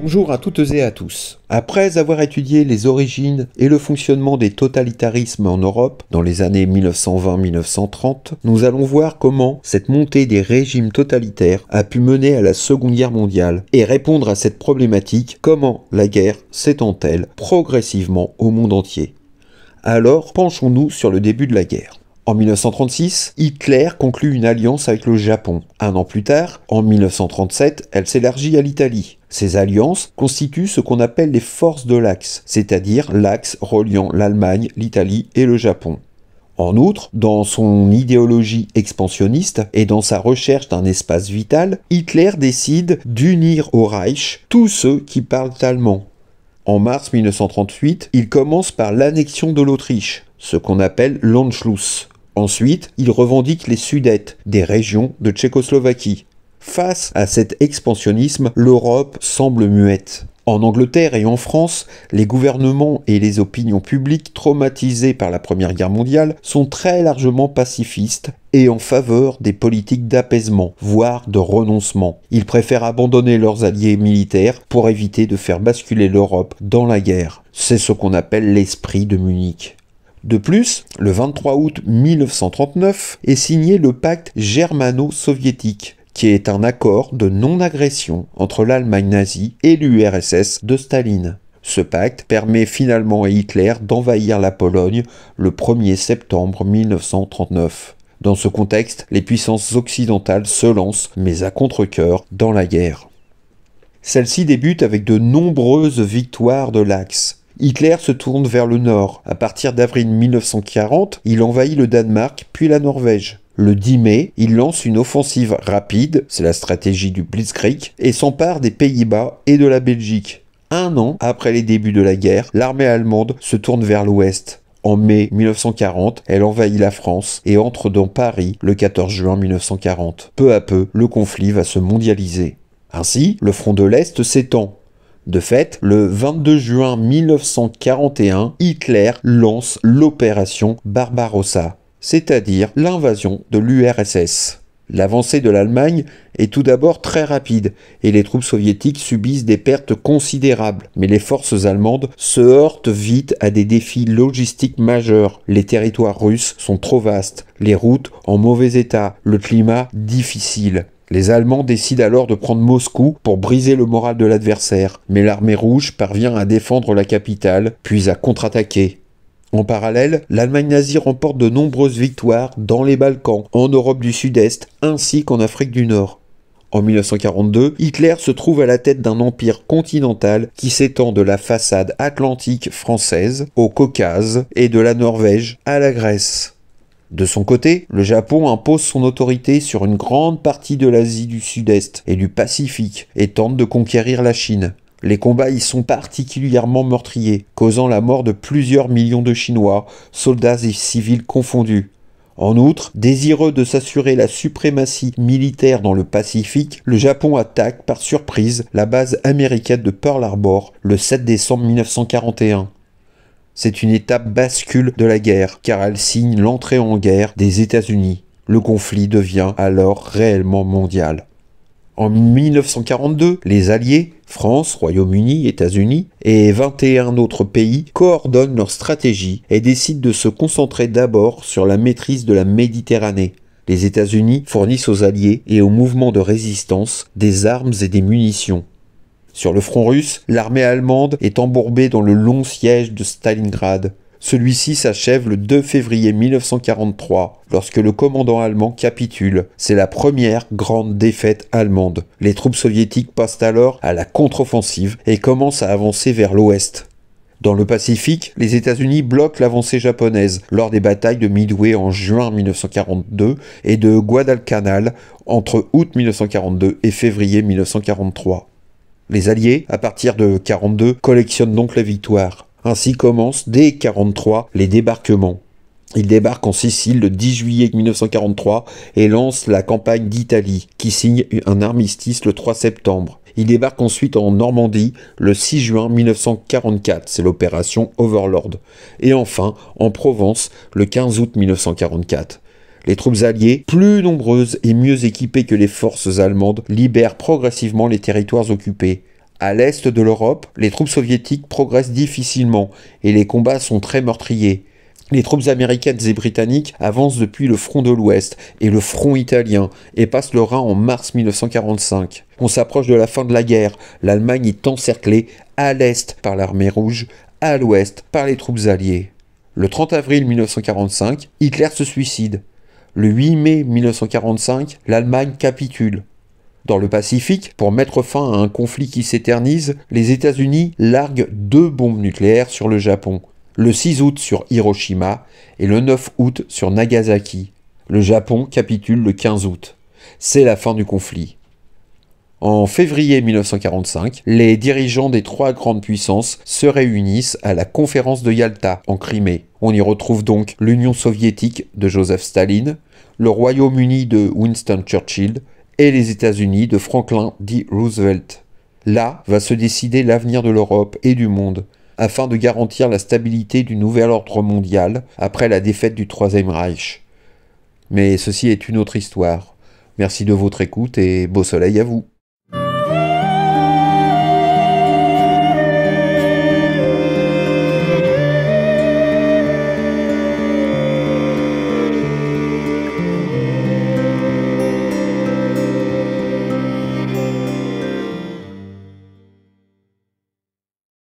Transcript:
Bonjour à toutes et à tous. Après avoir étudié les origines et le fonctionnement des totalitarismes en Europe dans les années 1920-1930, nous allons voir comment cette montée des régimes totalitaires a pu mener à la Seconde Guerre mondiale et répondre à cette problématique, comment la guerre s'étend-elle progressivement au monde entier. Alors, penchons-nous sur le début de la guerre. En 1936, Hitler conclut une alliance avec le Japon. Un an plus tard, en 1937, elle s'élargit à l'Italie. Ces alliances constituent ce qu'on appelle les forces de l'Axe, c'est-à-dire l'axe reliant l'Allemagne, l'Italie et le Japon. En outre, dans son idéologie expansionniste et dans sa recherche d'un espace vital, Hitler décide d'unir au Reich tous ceux qui parlent allemand. En mars 1938, il commence par l'annexion de l'Autriche, ce qu'on appelle l'Anschluss. Ensuite, il revendique les Sudètes, des régions de Tchécoslovaquie. Face à cet expansionnisme, l'Europe semble muette. En Angleterre et en France, les gouvernements et les opinions publiques traumatisées par la Première Guerre mondiale sont très largement pacifistes et en faveur des politiques d'apaisement, voire de renoncement. Ils préfèrent abandonner leurs alliés militaires pour éviter de faire basculer l'Europe dans la guerre. C'est ce qu'on appelle l'esprit de Munich. De plus, le 23 août 1939 est signé le pacte germano-soviétique, qui est un accord de non-agression entre l'Allemagne nazie et l'URSS de Staline. Ce pacte permet finalement à Hitler d'envahir la Pologne le 1er septembre 1939. Dans ce contexte, les puissances occidentales se lancent, mais à contre-cœur, dans la guerre. Celle-ci débute avec de nombreuses victoires de l'Axe. Hitler se tourne vers le nord. À partir d'avril 1940, il envahit le Danemark puis la Norvège. Le 10 mai, il lance une offensive rapide, c'est la stratégie du Blitzkrieg, et s'empare des Pays-Bas et de la Belgique. Un an après les débuts de la guerre, l'armée allemande se tourne vers l'ouest. En mai 1940, elle envahit la France et entre dans Paris le 14 juin 1940. Peu à peu, le conflit va se mondialiser. Ainsi, le front de l'Est s'étend. De fait, le 22 juin 1941, Hitler lance l'opération Barbarossa, c'est-à-dire l'invasion de l'URSS. L'avancée de l'Allemagne est tout d'abord très rapide et les troupes soviétiques subissent des pertes considérables. Mais les forces allemandes se heurtent vite à des défis logistiques majeurs. Les territoires russes sont trop vastes, les routes en mauvais état, le climat difficile. Les Allemands décident alors de prendre Moscou pour briser le moral de l'adversaire, mais l'armée rouge parvient à défendre la capitale, puis à contre-attaquer. En parallèle, l'Allemagne nazie remporte de nombreuses victoires dans les Balkans, en Europe du Sud-Est, ainsi qu'en Afrique du Nord. En 1942, Hitler se trouve à la tête d'un empire continental qui s'étend de la façade atlantique française au Caucase et de la Norvège à la Grèce. De son côté, le Japon impose son autorité sur une grande partie de l'Asie du Sud-Est et du Pacifique et tente de conquérir la Chine. Les combats y sont particulièrement meurtriers, causant la mort de plusieurs millions de Chinois, soldats et civils confondus. En outre, désireux de s'assurer la suprématie militaire dans le Pacifique, le Japon attaque par surprise la base américaine de Pearl Harbor le 7 décembre 1941. C'est une étape bascule de la guerre, car elle signe l'entrée en guerre des États-Unis. Le conflit devient alors réellement mondial. En 1942, les Alliés, France, Royaume-Uni, États-Unis et 21 autres pays coordonnent leur stratégie et décident de se concentrer d'abord sur la maîtrise de la Méditerranée. Les États-Unis fournissent aux Alliés et aux mouvements de résistance des armes et des munitions. Sur le front russe, l'armée allemande est embourbée dans le long siège de Stalingrad. Celui-ci s'achève le 2 février 1943, lorsque le commandant allemand capitule. C'est la première grande défaite allemande. Les troupes soviétiques passent alors à la contre-offensive et commencent à avancer vers l'ouest. Dans le Pacifique, les États-Unis bloquent l'avancée japonaise lors des batailles de Midway en juin 1942 et de Guadalcanal entre août 1942 et février 1943. Les Alliés, à partir de 1942, collectionnent donc les victoires. Ainsi commencent dès 1943 les débarquements. Ils débarquent en Sicile le 10 juillet 1943 et lancent la campagne d'Italie, qui signe un armistice le 3 septembre. Ils débarquent ensuite en Normandie le 6 juin 1944, c'est l'opération Overlord. Et enfin en Provence le 15 août 1944. Les troupes alliées, plus nombreuses et mieux équipées que les forces allemandes, libèrent progressivement les territoires occupés. À l'est de l'Europe, les troupes soviétiques progressent difficilement et les combats sont très meurtriers. Les troupes américaines et britanniques avancent depuis le front de l'Ouest et le front italien et passent le Rhin en mars 1945. On s'approche de la fin de la guerre. L'Allemagne est encerclée à l'est par l'armée rouge, à l'ouest par les troupes alliées. Le 30 avril 1945, Hitler se suicide. Le 8 mai 1945, l'Allemagne capitule. Dans le Pacifique, pour mettre fin à un conflit qui s'éternise, les États-Unis larguent 2 bombes nucléaires sur le Japon. Le 6 août sur Hiroshima et le 9 août sur Nagasaki. Le Japon capitule le 15 août. C'est la fin du conflit. En février 1945, les dirigeants des 3 grandes puissances se réunissent à la conférence de Yalta, en Crimée. On y retrouve donc l'Union soviétique de Joseph Staline, le Royaume-Uni de Winston Churchill et les États-Unis de Franklin D. Roosevelt. Là va se décider l'avenir de l'Europe et du monde, afin de garantir la stabilité du nouvel ordre mondial après la défaite du Troisième Reich. Mais ceci est une autre histoire. Merci de votre écoute et beau soleil à vous.